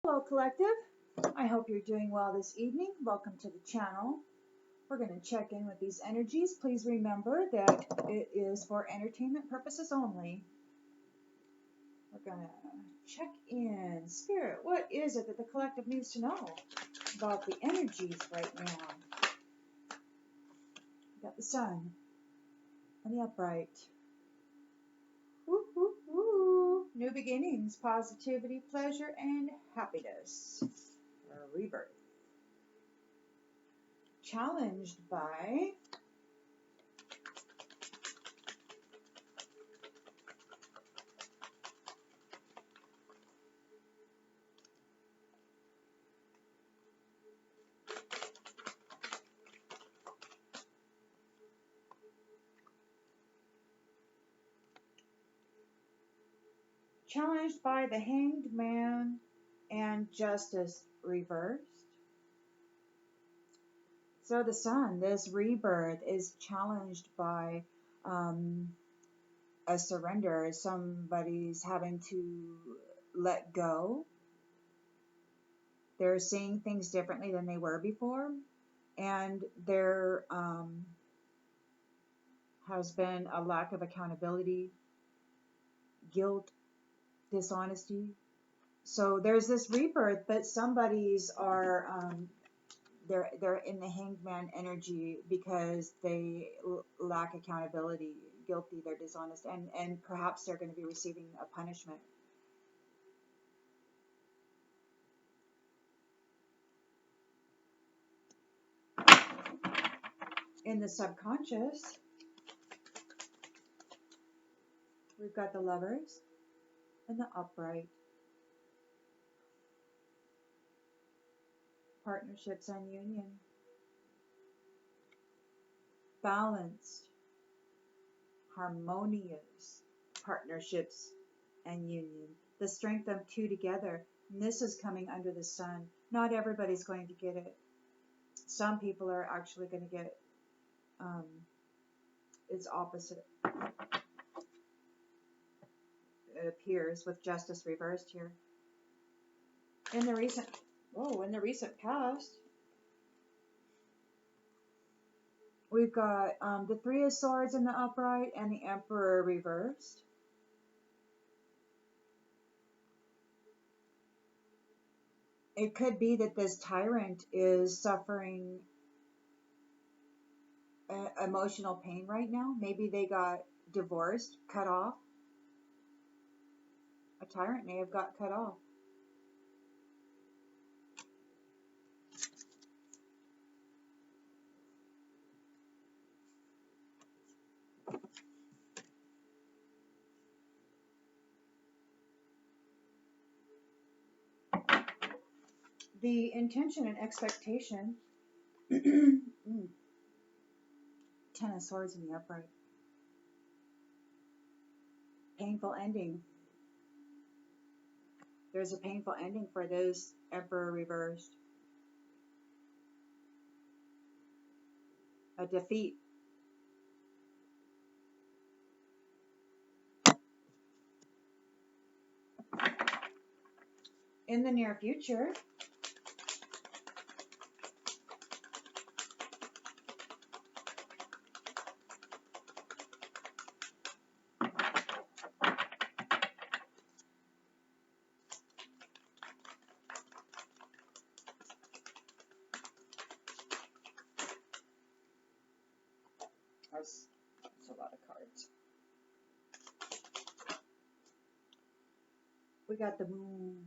Hello, Collective. I hope you're doing well this evening. Welcome to the channel. We're going to check in with these energies. Please remember that it is for entertainment purposes only. We're going to check in. Spirit, what is it that the collective needs to know about the energies right now? We got the sun and the upright. Woo, woo, woo. New beginnings, positivity, pleasure, and happiness. Rebirth. Challenged by the Hanged Man and Justice reversed. So the sun, this rebirth, is challenged by a surrender. Somebody's having to let go. They're seeing things differently than they were before. And there has been a lack of accountability, guilt, dishonesty. So there's this rebirth, but somebody's are they're in the Hanged Man energy because they lack accountability, guilty, they're dishonest, and perhaps they're going to be receiving a punishment. In the subconscious, we've got the Lovers and the Upright. Partnerships and union. Balanced, harmonious partnerships and union. The strength of two together. And this is coming under the sun. Not everybody's going to get it. Some people are actually going to get its opposite. It appears with Justice reversed here. In the recent past, we've got the Three of Swords in the upright and the Emperor reversed. It could be that this tyrant is suffering emotional pain right now. Maybe they got divorced, cut off. A tyrant may have got cut off. The intention and expectation. 10 of Swords in the upright. Painful ending. There's a painful ending for this Emperor reversed. A defeat. In the near future, that's a lot of cards. We got the Moon.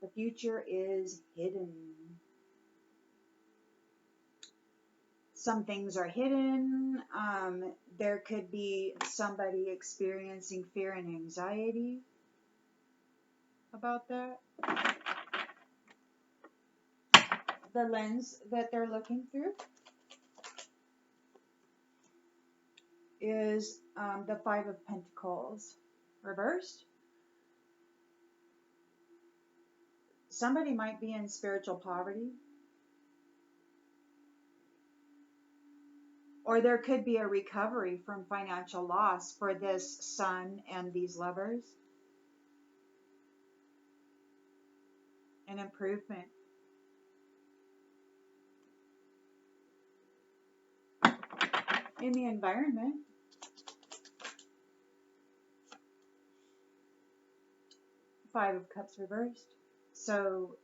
The future is hidden. Some things are hidden. There could be somebody experiencing fear and anxiety about that. The lens that they're looking through is the Five of Pentacles reversed. Somebody might be in spiritual poverty. Or there could be a recovery from financial loss for this sun and these lovers. and improvement. In the environment, Five of Cups reversed. So,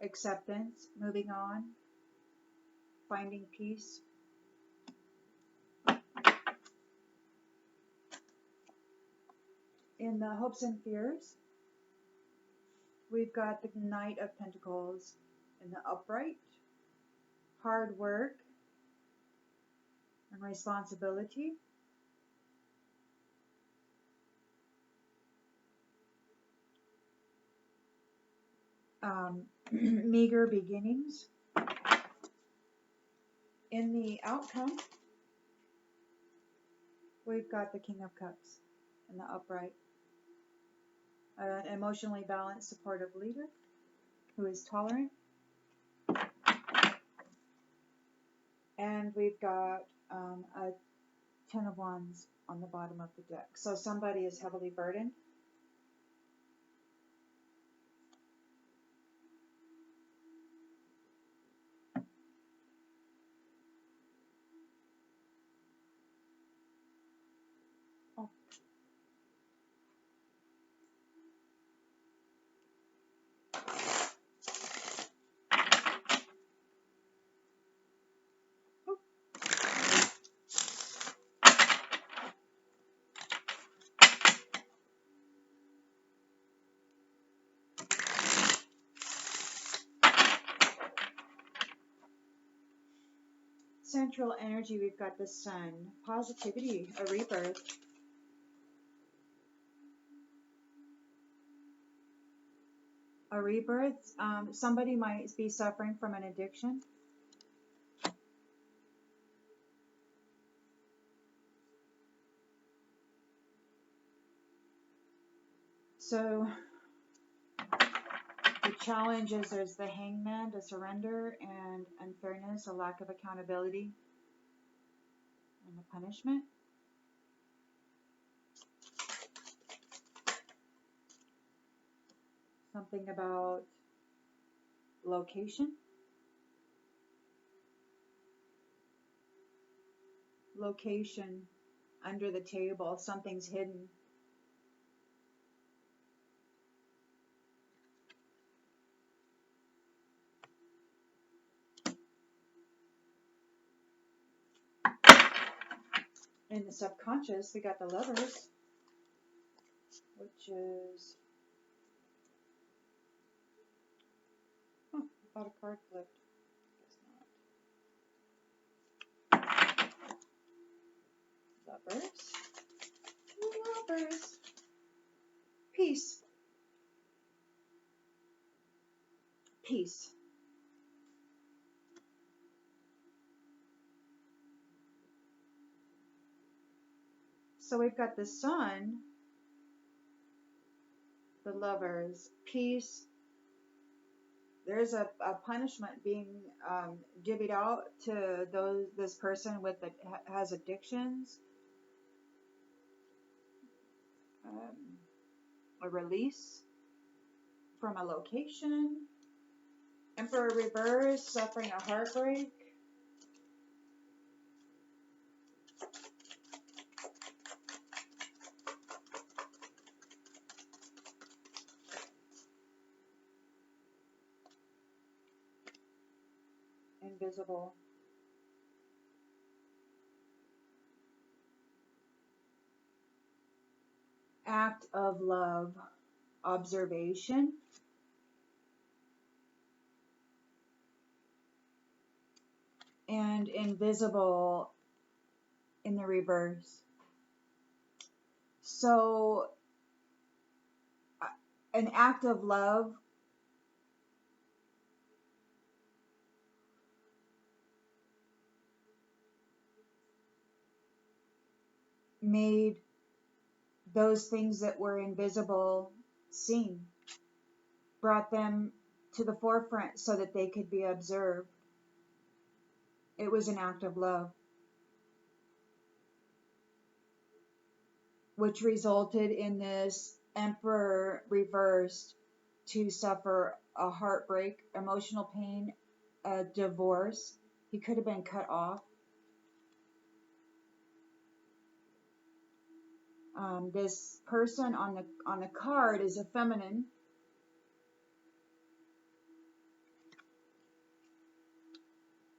acceptance, moving on, finding peace. In the hopes and fears, we've got the Knight of Pentacles in the upright, hard work and responsibility. Meager beginnings. In the outcome, we've got the King of Cups in the upright. An emotionally balanced, supportive leader who is tolerant. And we've got a Ten of Wands on the bottom of the deck. So somebody is heavily burdened. Oh. Central energy, we've got the Sun. Positivity, a rebirth. A rebirth. Somebody might be suffering from an addiction. So the challenge is there's the Hangman, the surrender and unfairness, a lack of accountability, and the punishment. Something about location. Location, under the table, something's hidden. In the subconscious, we got the Lovers, which is, oh, I thought a card flipped. Guess not. Lovers. Lovers. Peace. Peace. So we've got the Sun, the Lovers, peace. There's a punishment being divvied out to this person with has addictions. A release from a location. Emperor reverse, suffering a heartbreak. Invisible. Act of love. Observation. And invisible in the reverse. So an act of love made those things that were invisible seen, brought them to the forefront so that they could be observed. It was an act of love. which resulted in this emperor reversed to suffer a heartbreak, emotional pain, a divorce. He could have been cut off. This person on the card is a feminine.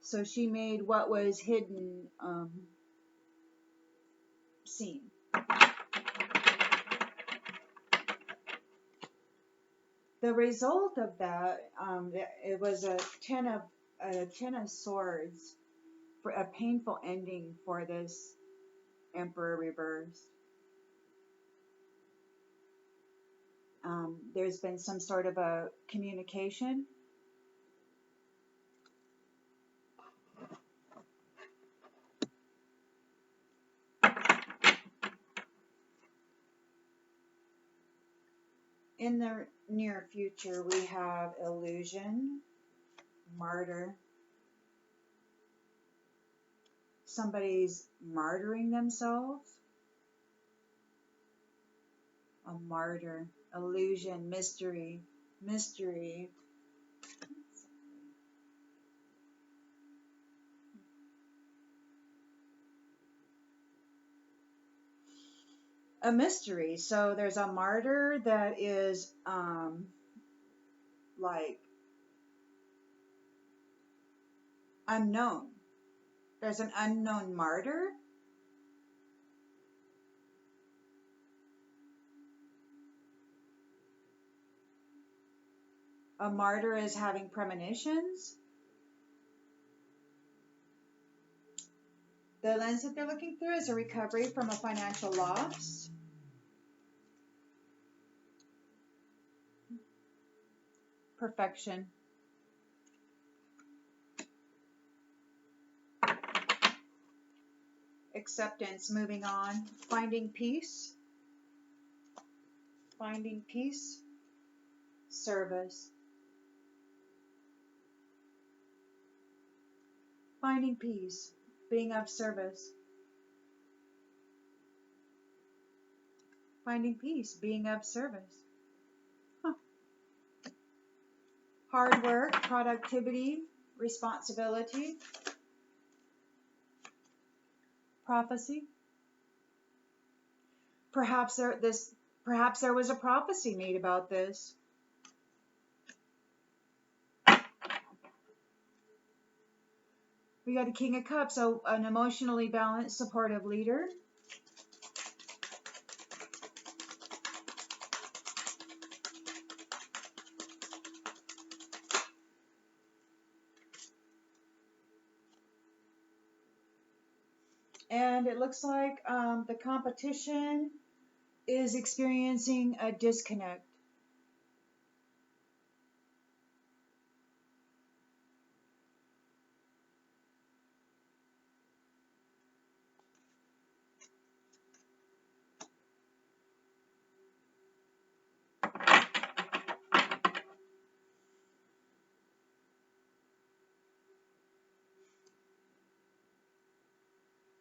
So she made what was hidden seen. The result of that, it was a ten of swords, for a painful ending for this emperor reversed. There's been some sort of a communication. In the near future, we have illusion, martyr. Somebody's martyring themselves. A martyr, illusion, mystery. A mystery. So there's a martyr that is like unknown. There's an unknown martyr. A martyr is having premonitions. The lens that they're looking through is a recovery from a financial loss. Perfection. Acceptance, moving on. Finding peace. Finding peace. Service. Finding peace. Being of service. Finding peace. Being of service. Huh. Hard work, productivity, responsibility. Prophecy. Perhaps there was a prophecy made about this. We got a King of Cups, so an emotionally balanced, supportive leader. And it looks like the competition is experiencing a disconnect.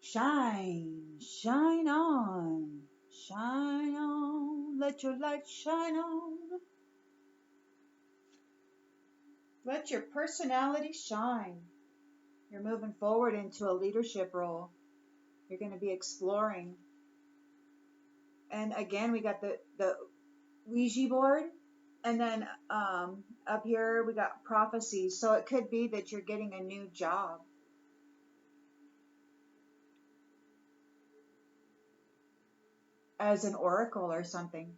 Shine, shine on, let your light shine on. Let your personality shine. You're moving forward into a leadership role. You're going to be exploring. And again, we got the Ouija board. And then up here, we got prophecy. So it could be that you're getting a new job. As an oracle or something.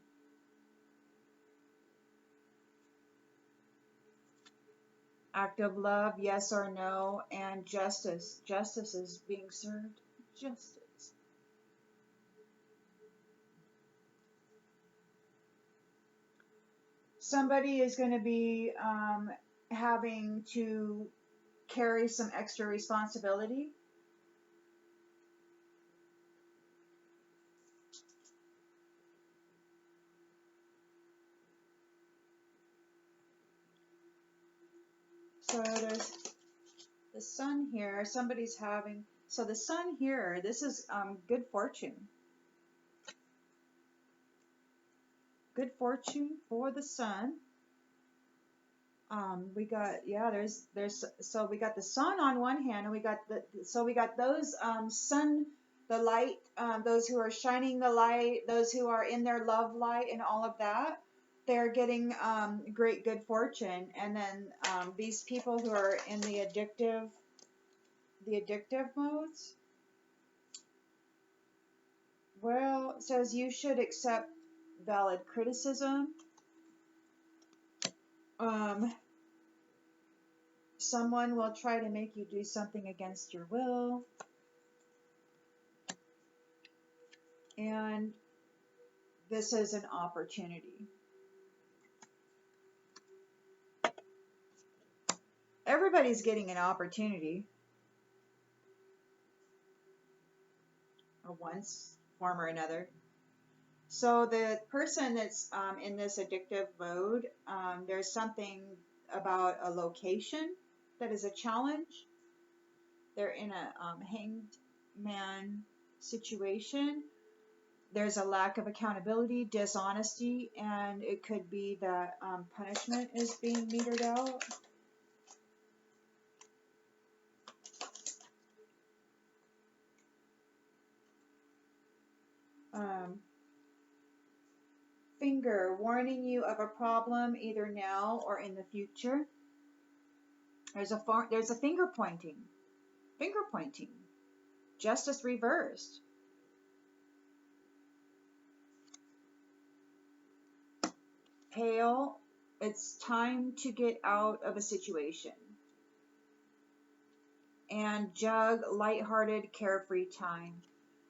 Act of love, yes or no, and justice. Justice is being served. Justice. Somebody is going to be having to carry some extra responsibility. So there's the sun here. Somebody's having, so the sun here, this is good fortune. good fortune for the sun. We got, yeah, so we got the sun on one hand, and we got those sun, the light, those who are shining the light, those who are in their love light, and all of that. They're getting great good fortune, and then these people who are in the addictive modes. Well, it says you should accept valid criticism. Someone will try to make you do something against your will. And this is an opportunity. Everybody's getting an opportunity. Of one form or another. So the person that's in this addictive mode, there's something about a location that is a challenge. They're in a hanged man situation. There's a lack of accountability, dishonesty, and it could be that punishment is being metered out. Finger, warning you of a problem either now or in the future. There's a finger pointing. Justice reversed. Pale, it's time to get out of a situation. And jug, lighthearted, carefree time.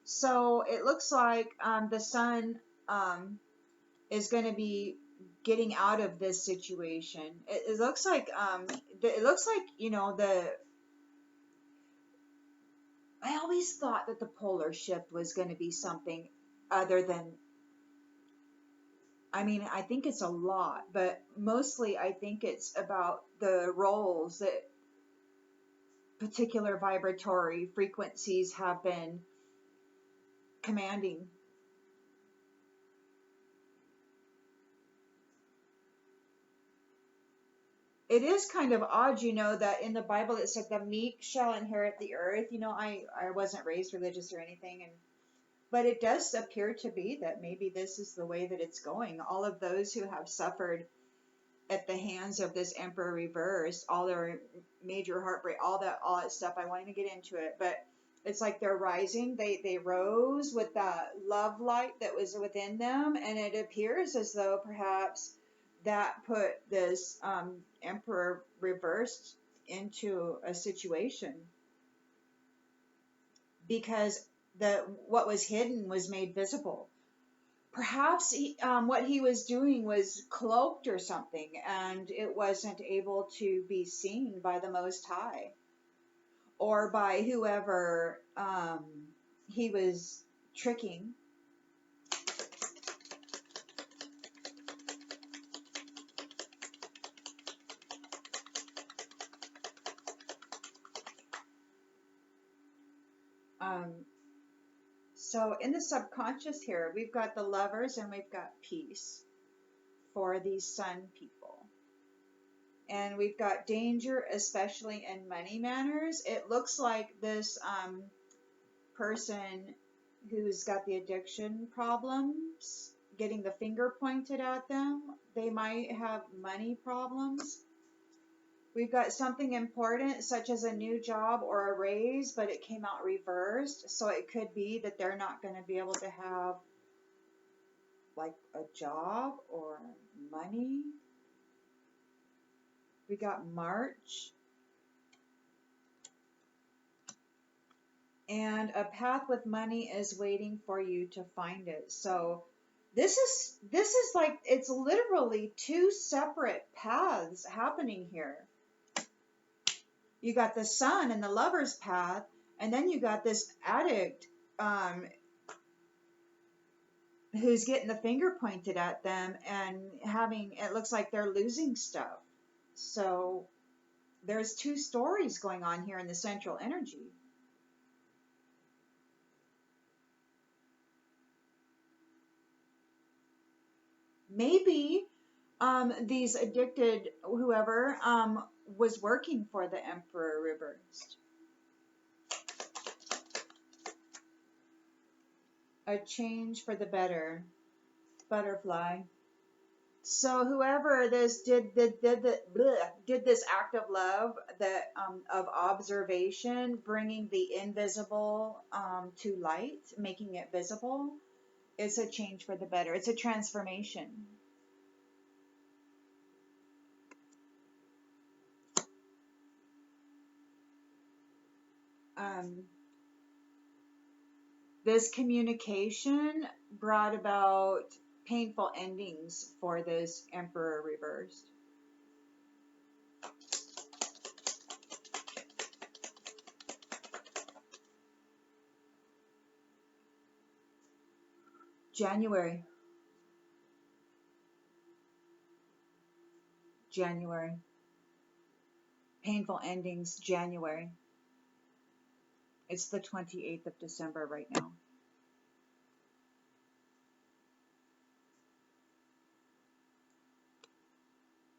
So it looks like the sun is going to be getting out of this situation. It looks like you know, I always thought that the polar shift was going to be something other than, I mean, I think it's a lot, but mostly I think it's about the roles that particular vibratory frequencies have been commanding. It is kind of odd, you know, that in the Bible it said the meek shall inherit the earth. You know, I wasn't raised religious or anything, but it does appear to be that maybe this is the way that it's going. All of those who have suffered at the hands of this emperor reverse, all their major heartbreak, all that stuff. I won't even get into it, but it's like they're rising. They rose with that love light that was within them, and it appears as though perhaps that put this emperor reversed into a situation, because what was hidden was made visible. Perhaps what he was doing was cloaked or something, and it wasn't able to be seen by the Most High or by whoever he was tricking. So in the subconscious here, we've got the Lovers and we've got Peace for these sun people. And we've got danger, especially in money matters. It looks like this person who's got the addiction problems, getting the finger pointed at them, they might have money problems. We've got something important, such as a new job or a raise, but it came out reversed. So it could be that they're not going to be able to have like a job or money. We got March. And a path with money is waiting for you to find it. So this is like, it's literally two separate paths happening here. You got the sun and the lover's path, and then you got this addict who's getting the finger pointed at them and having, it looks like they're losing stuff. So there's two stories going on here in the central energy. Maybe these addicted whoever was working for the Emperor reversed. A change for the better. Butterfly. So whoever this did this act of love, that of observation, bringing the invisible to light, making it visible, it's a change for the better. It's a transformation. Um, this communication brought about painful endings for this Emperor reversed. January. January. Painful endings, January. It's the 28th of December right now.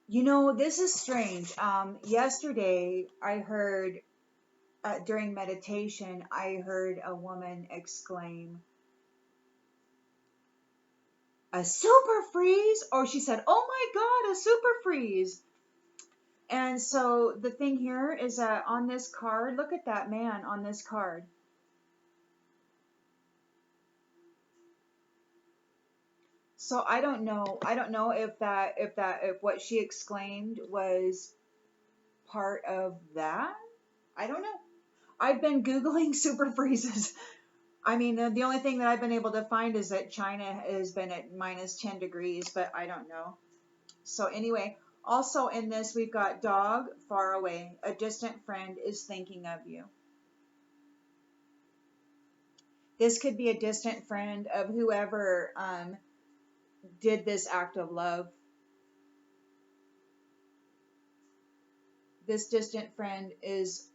You know, this is strange. Yesterday, I heard, during meditation, I heard a woman exclaim, a super freeze? Or she said, oh my God, a super freeze. And so the thing here is that on this card, look at that man on this card. So I don't know if what she exclaimed was part of that. I don't know. I've been Googling super freezes. I mean, the only thing that I've been able to find is that China has been at minus 10 degrees, but I don't know. So anyway, also in this, we've got dog far away. A distant friend is thinking of you. This could be a distant friend of whoever did this act of love. This distant friend is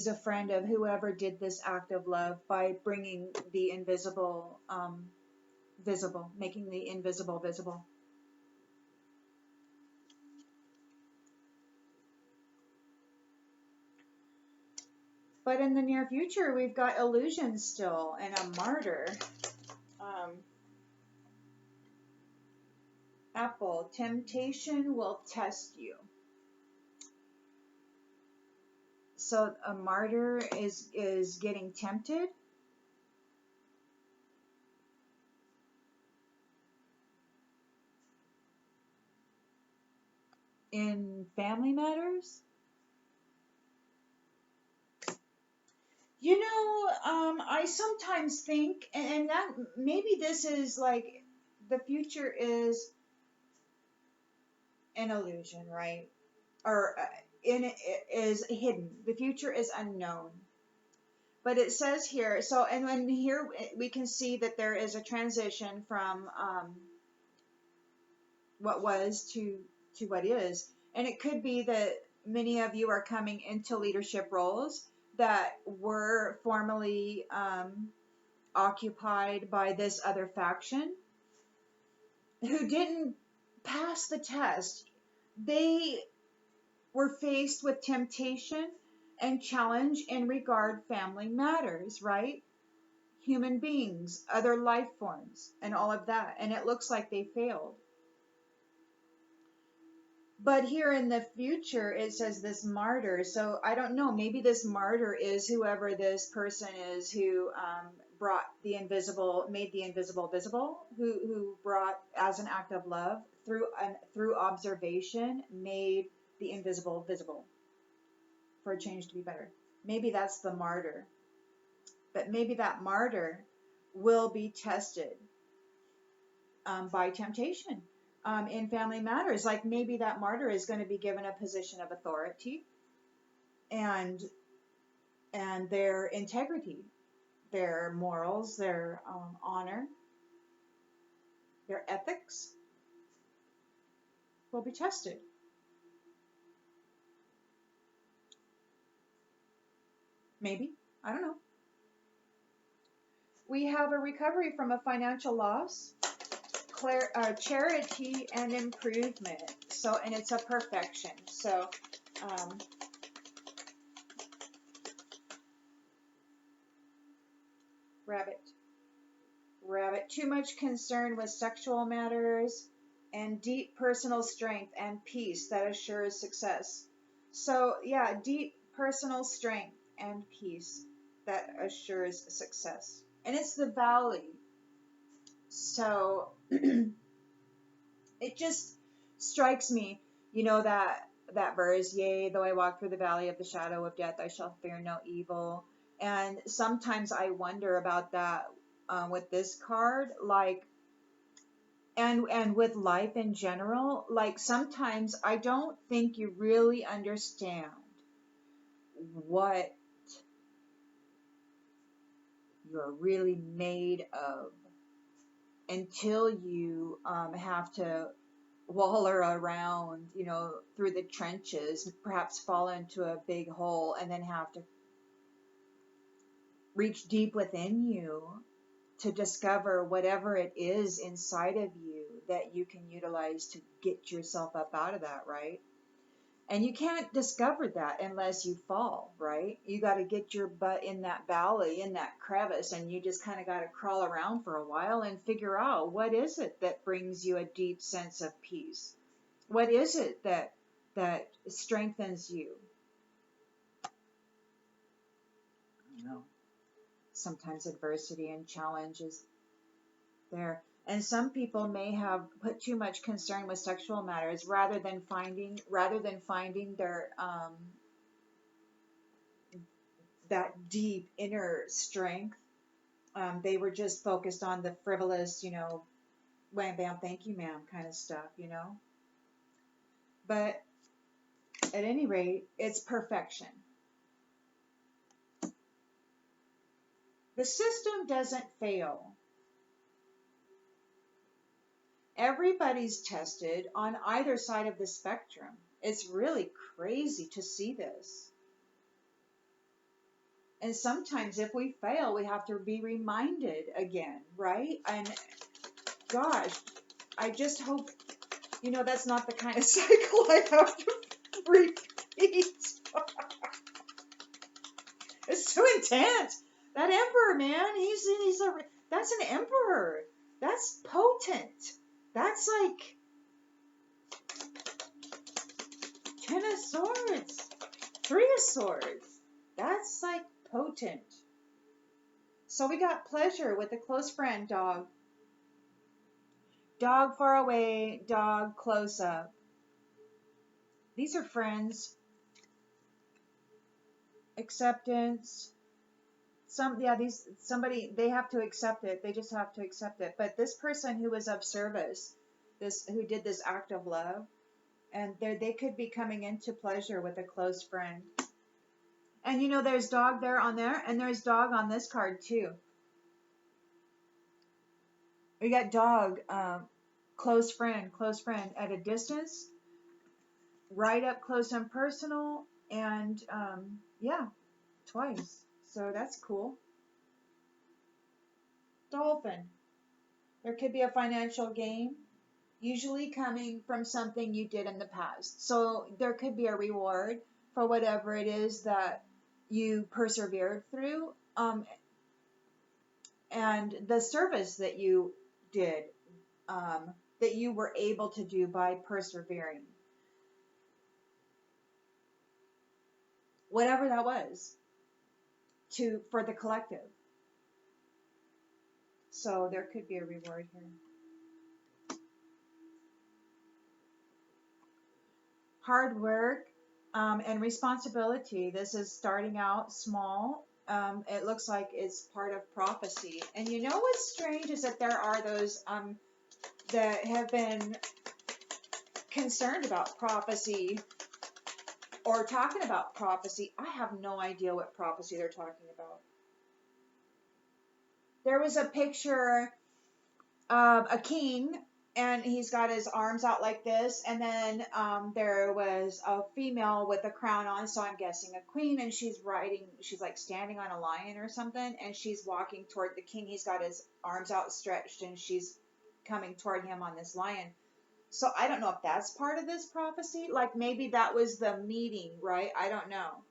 a friend of whoever did this act of love by bringing the invisible visible, making the invisible visible. But in the near future, we've got illusion still and a martyr. Apple, temptation will test you. So a martyr is getting tempted. In family matters. You know, I sometimes think, and that maybe this is like the future is an illusion, right? Or is hidden. The future is unknown. But it says here, so, and when here we can see that there is a transition from what was to what is. And it could be that many of you are coming into leadership roles that were formerly occupied by this other faction who didn't pass the test. They were faced with temptation and challenge in regard family matters, right? Human beings, other life forms, and all of that. And it looks like they failed. But here in the future, it says this martyr. So I don't know. Maybe this martyr is whoever this person is who brought the invisible, made the invisible visible, who brought, as an act of love, through observation, made the invisible visible for a change to be better. Maybe that's the martyr. But maybe that martyr will be tested by temptation. In family matters, like maybe that martyr is going to be given a position of authority, and their integrity, their morals, their honor, their ethics will be tested. Maybe, I don't know. We have a recovery from a financial loss, charity and improvement. So, and it's a perfection. So, um, rabbit. Rabbit. Too much concern with sexual matters and deep personal strength and peace that assures success. So, yeah, deep personal strength and peace that assures success. And it's the valley. So, it just strikes me, that verse, yea, though I walk through the valley of the shadow of death, I shall fear no evil. And sometimes I wonder about that with this card, like, and with life in general. Like, sometimes I don't think you really understand what you're really made of until you have to waller around, through the trenches, perhaps fall into a big hole, and then have to reach deep within you to discover whatever it is inside of you that you can utilize to get yourself up out of that, right? And you can't discover that unless you fall, right? You got to get your butt in that valley, in that crevice, and you just kind of got to crawl around for a while and figure out what is it that brings you a deep sense of peace. What is it that strengthens you? I don't know. Sometimes adversity and challenge is there. And some people may have put too much concern with sexual matters rather than finding their that deep inner strength. They were just focused on the frivolous, wham bam, thank you, ma'am, kind of stuff. But at any rate, it's perfection. The system doesn't fail. Everybody's tested on either side of the spectrum. It's really crazy to see this. And sometimes if we fail, we have to be reminded again, right? And gosh, I just hope, that's not the kind of cycle I have to repeat. It's too intense. That emperor, man, that's an emperor. That's potent. That's like 10 of swords, 3 of swords. That's like potent. So we got pleasure with a close friend, dog. Dog far away, dog close up. These are friends. Acceptance. They have to accept it. They just have to accept it. But this person who was of service, who did this act of love, and they could be coming into pleasure with a close friend. And there's dog there on there, and there's dog on this card too. We got dog, close friend at a distance, right up close and personal, and yeah, twice. So that's cool. Dolphin. There could be a financial gain, usually coming from something you did in the past. So there could be a reward for whatever it is that you persevered through, and the service that you did, that you were able to do by persevering. Whatever that was, for the collective. So there could be a reward here. Hard work and responsibility. This is starting out small. It looks like it's part of prophecy. And what's strange is that there are those that have been concerned about prophecy or talking about prophecy. I have no idea what prophecy they're talking about. There was a picture of a king, and he's got his arms out like this, and then there was a female with a crown on, so I'm guessing a queen, and she's like standing on a lion or something, and she's walking toward the king. He's got his arms outstretched, and she's coming toward him on this lion. So I don't know if that's part of this prophecy. Like maybe that was the meeting, right? I don't know.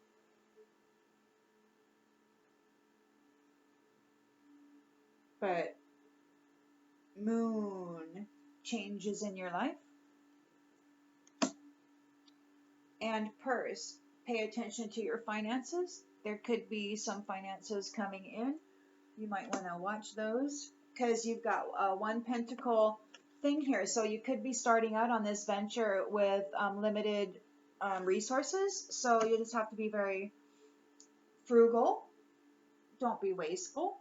But moon changes in your life. And purse, pay attention to your finances. There could be some finances coming in. You might want to watch those because you've got one pentacle thing here. So you could be starting out on this venture with limited resources. So you just have to be very frugal. Don't be wasteful.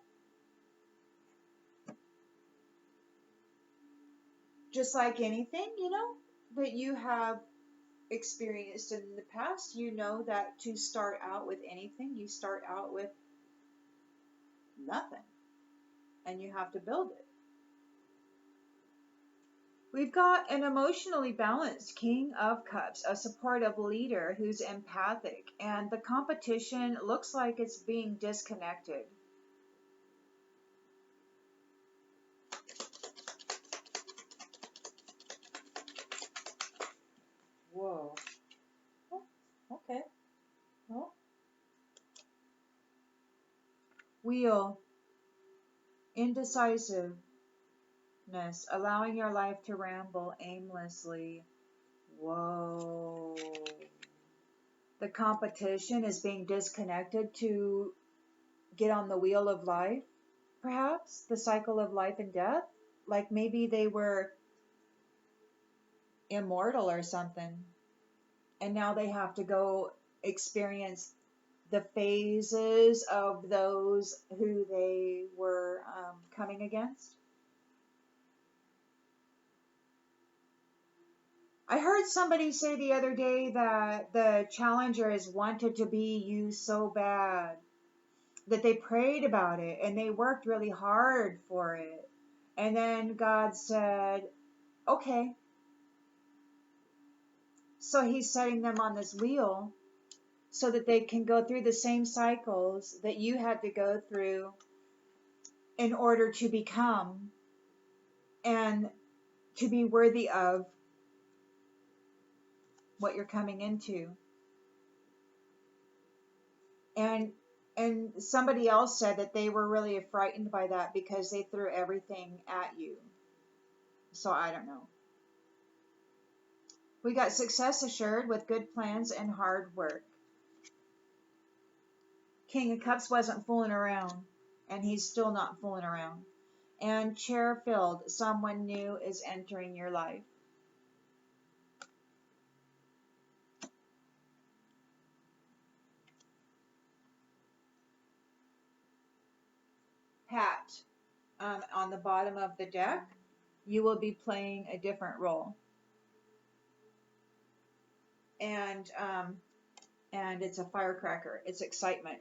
Just like anything, that you have experienced in the past, that to start out with anything, you start out with nothing. And you have to build it. We've got an emotionally balanced King of Cups, a supportive leader who's empathic, and the competition looks like it's being disconnected. Whoa. Oh, okay. Well. Wheel. Indecisiveness, allowing your life to ramble aimlessly. Whoa. The competition is being disconnected to get on the wheel of life, perhaps, the cycle of life and death. Like maybe they were immortal or something, and now they have to go experience the phases of those who they were coming against. I heard somebody say the other day that the challengers wanted to be you so bad that they prayed about it and they worked really hard for it. And then God said, okay. So he's setting them on this wheel so that they can go through the same cycles that you had to go through in order to become and to be worthy of what you're coming into. And somebody else said that they were really frightened by that because they threw everything at you. So I don't know. We got success assured with good plans and hard work. King of Cups wasn't fooling around, and he's still not fooling around. And chair filled, someone new is entering your life. Hat, on the bottom of the deck, you will be playing a different role. And it's a firecracker. It's excitement.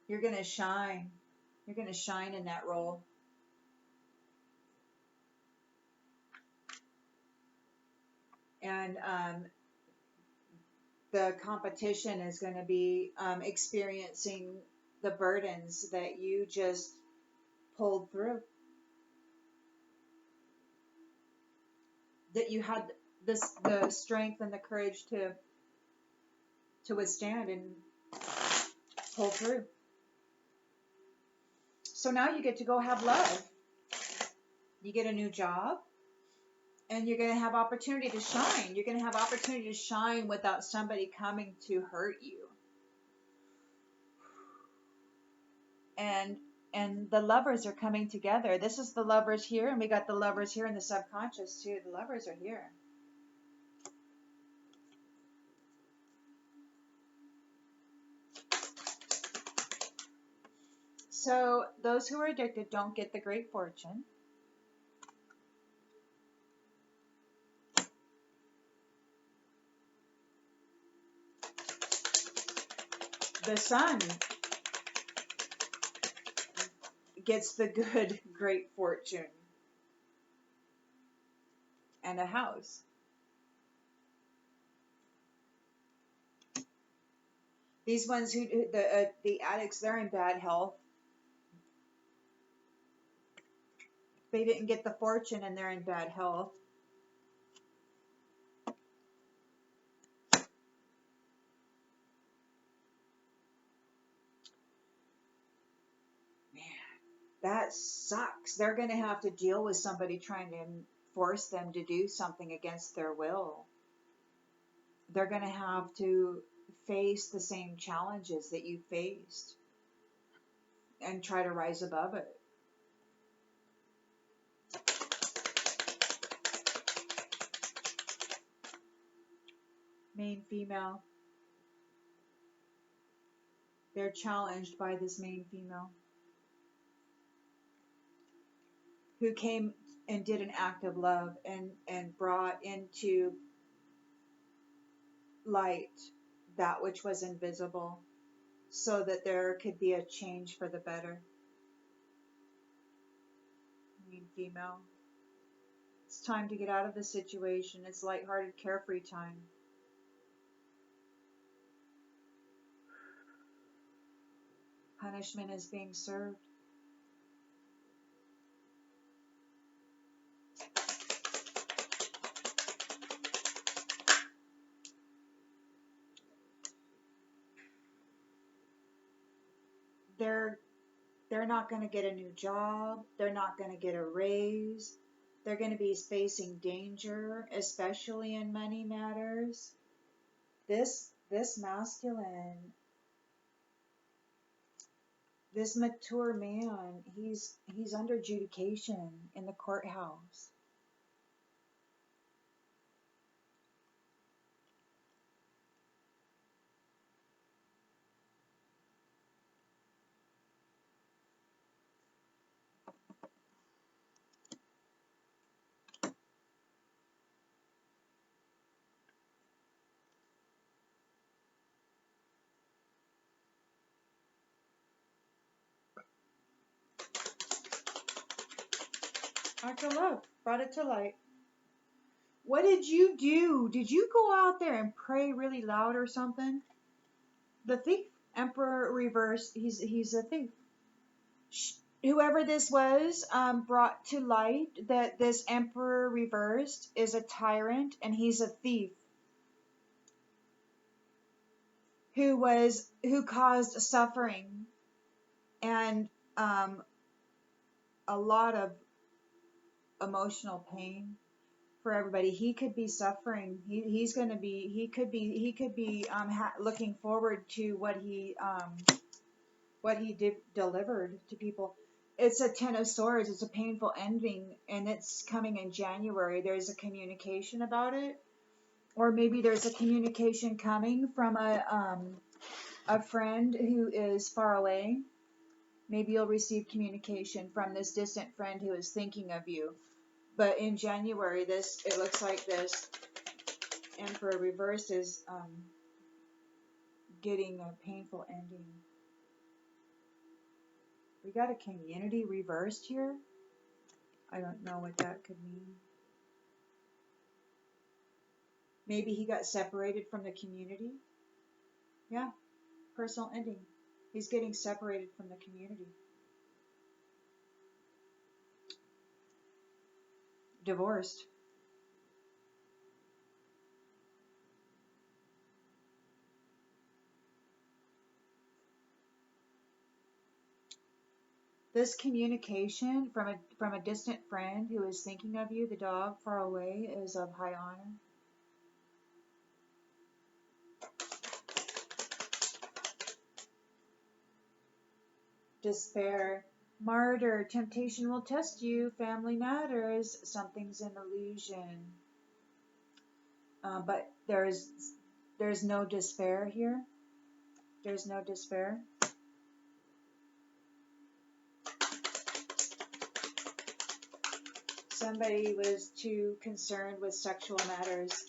You're going to shine. You're going to shine in that role. And the competition is going to be experiencing the burdens that you just pulled through. That you had the strength and the courage to withstand and pull through. So now you get to go have love. You get a new job. And you're going to have opportunity to shine. You're going to have opportunity to shine without somebody coming to hurt you. And the lovers are coming together. This is the lovers here, and we got the lovers here in the subconscious too. The lovers are here. So those who are addicted don't get the great fortune. The sun gets the good great fortune and a house. These ones who the addicts, they're in bad health. They didn't get the fortune and they're in bad health. That sucks. They're going to have to deal with somebody trying to force them to do something against their will. They're going to have to face the same challenges that you faced and try to rise above it. Main female. They're challenged by this main female who came and did an act of love and brought into light that which was invisible so that there could be a change for the better. Main female. It's time to get out of the situation. It's lighthearted, carefree time. Punishment is being served. They're not going to get a new job. They're not going to get a raise. They're going to be facing danger, especially in money matters. This masculine, this mature man, he's under adjudication in the courthouse. Act of love, brought it to light. What did you do? Did you go out there and pray really loud or something? The thief, Emperor reversed. He's a thief. Whoever this was brought to light that this Emperor reversed is a tyrant and he's a thief who caused suffering and a lot of emotional pain for everybody. He could be suffering. He could be looking forward to what he delivered to people. It's a Ten of Swords. It's a painful ending, and it's coming in January. There's a communication about it, or maybe there's a communication coming from a friend who is far away. Maybe you'll receive communication from this distant friend who is thinking of you. But in January, it looks like this Emperor reverse is getting a painful ending. We got a community reversed here. I don't know what that could mean. Maybe he got separated from the community. Yeah, personal ending. He's getting separated from the community. Divorced. This communication from a distant friend who is thinking of you, the dog far away, is of high honor. Despair. Martyr. Temptation will test you. Family matters. Something's an illusion. But there's no despair here. There's no despair. Somebody was too concerned with sexual matters.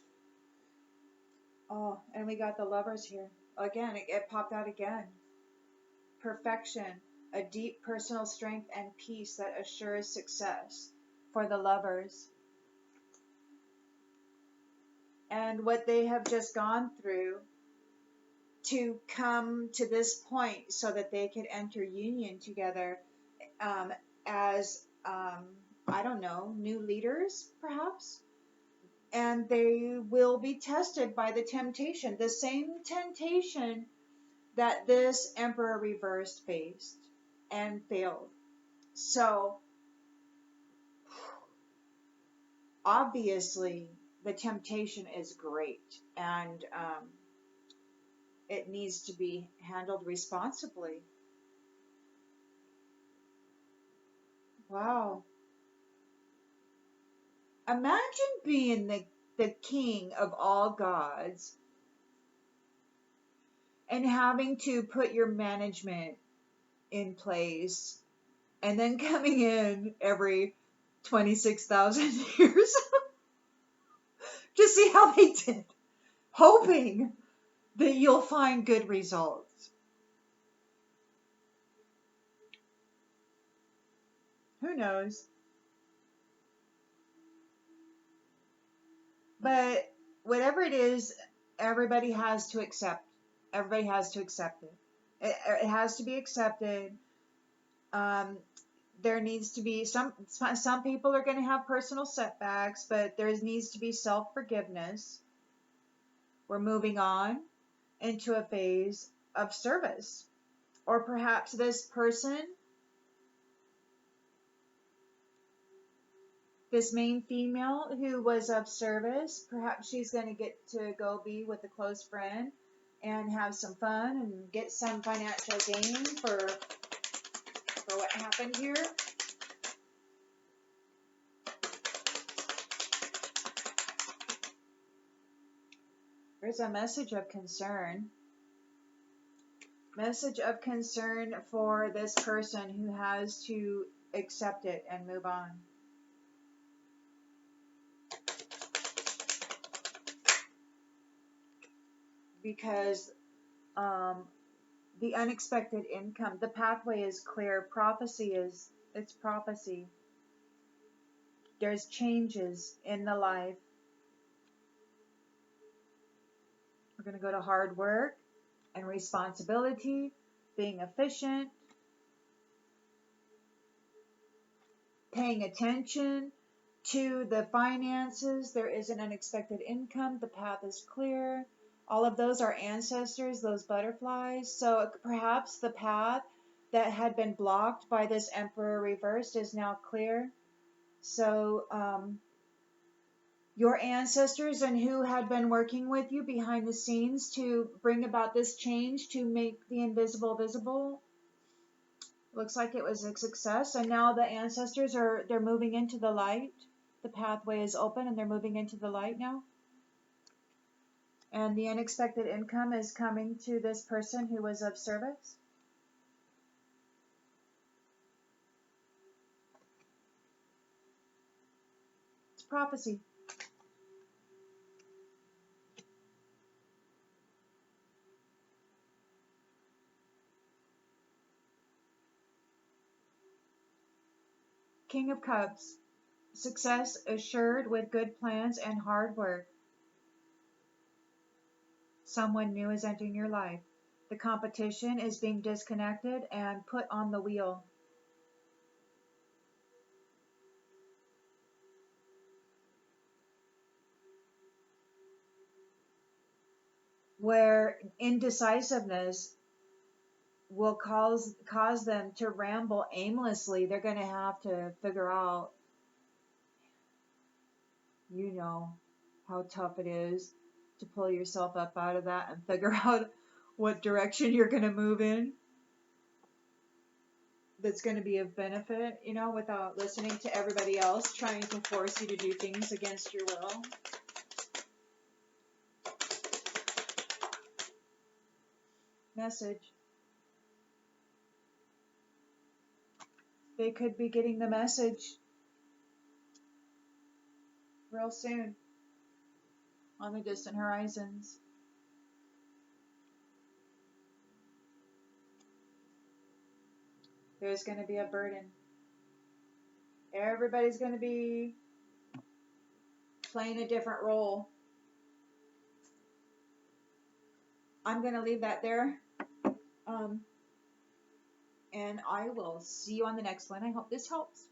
Oh, and we got the Lovers here. Again, it popped out again. Perfection. A deep personal strength and peace that assures success for the Lovers. And what they have just gone through to come to this point so that they could enter union together as, I don't know, new leaders, perhaps. And they will be tested by the temptation, the same temptation that this emperor reversed faced and failed. So, obviously, the temptation is great, and it needs to be handled responsibly. Wow. Imagine being the king of all gods and having to put your management in place and then coming in every 26,000 years to see how they did, hoping that you'll find good results. Who knows? But whatever it is, everybody has to accept. Everybody has to accept it. It has to be accepted. Um, there needs to be some people are going to have personal setbacks, but there needs to be self-forgiveness. We're moving on into a phase of service. Or perhaps this person, this main female who was of service, perhaps she's going to get to go be with a close friend and have some fun and get some financial gain for what happened here. There's a message of concern. Message of concern for this person who has to accept it and move on. Because the unexpected income, the pathway is clear. It's prophecy. There's changes in the life. We're going to go to hard work and responsibility, being efficient, paying attention to the finances. There is an unexpected income. The path is clear. All of those are ancestors, those butterflies. So perhaps the path that had been blocked by this emperor reversed is now clear. So your ancestors and who had been working with you behind the scenes to bring about this change, to make the invisible visible, looks like it was a success. And now the ancestors they're moving into the light. The pathway is open and they're moving into the light now. And the unexpected income is coming to this person who was of service. It's prophecy. King of Cups. Success assured with good plans and hard work. Someone new is entering your life. The competition is being disconnected and put on the wheel. Where indecisiveness will cause them to ramble aimlessly. They're going to have to figure out, how tough it is to pull yourself up out of that and figure out what direction you're going to move in that's going to be of benefit, without listening to everybody else trying to force you to do things against your will. Message. They could be getting the message real soon on the distant horizons. There's going to be a burden. Everybody's going to be playing a different role. I'm going to leave that there. Um, and I will see you on the next one. I hope this helps.